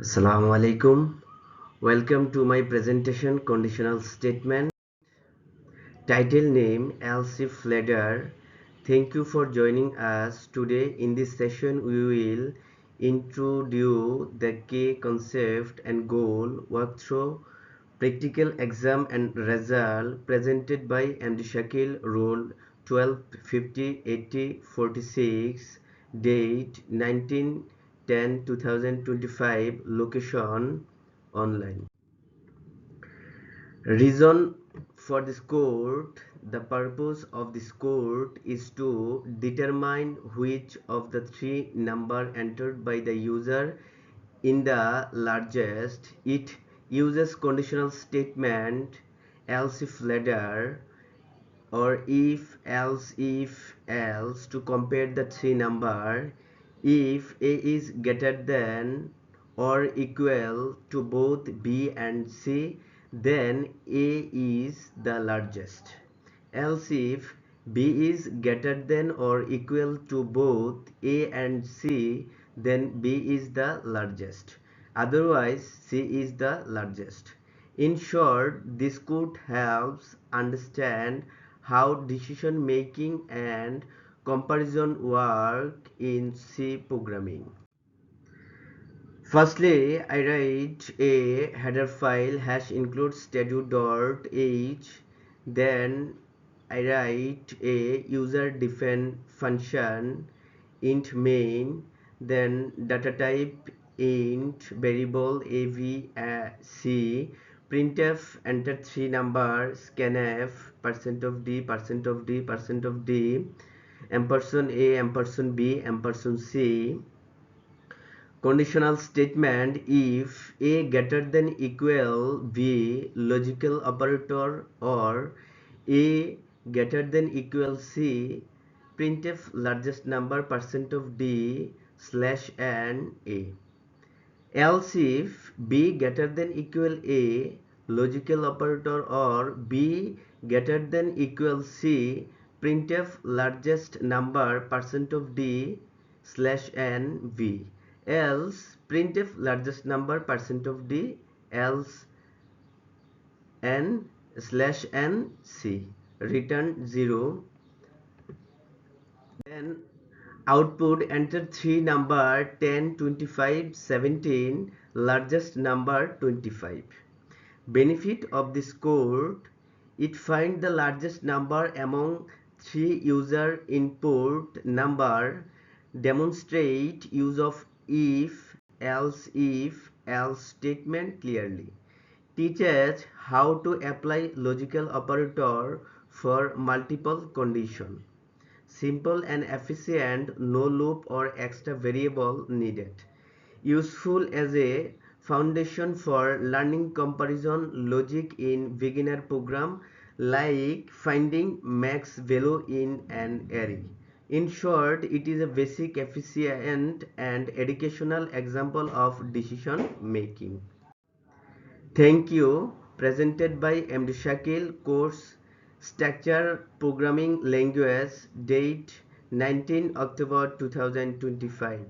Assalamu alaikum. Welcome to my presentation conditional statement. Title name else if later. Thank you for joining us today. In this session we will introduce the key concept and goal, work through practical exam and result presented by MD Shakil, Rule 12 50 80 46, date 19/10/2025, location online. Reason for this court: the purpose of this court is to determine which of the three number entered by the user in the largest. It uses conditional statement else if later or if else to compare the three number. If A is greater than or equal to both B and C, then A is the largest. Else if B is greater than or equal to both A and C, then B is the largest. Otherwise, C is the largest. In short, this code helps understand how decision making and comparison work in C programming. Firstly, I write a header file #include statute.h. Then I write a user defined function int main. Then data type int variable avc. Printf enter three numbers scanf %d %d %d ampersand a ampersand b ampersand c. Conditional statement: if A greater than equal B, logical operator, or A greater than equal C, printf largest number %d /n A. Else if B greater than equal A, logical operator, or B greater than equal C, printf largest number %d /n V. Else printf largest number %d else n /n c. Return 0. Then output: enter three number 10, 25, 17, largest number 25. Benefit of this code: it find the largest number among three user input number, demonstrate use of if else statement clearly, teaches how to apply logical operator for multiple condition. Simple and efficient, no loop or extra variable needed. Useful as a foundation for learning comparison logic in beginner program like finding max value in an array. In short, it is a basic, efficient and educational example of decision making. Thank you. Presented by MD Shakil. Course Structure Programming Language. Date 19 October 2025.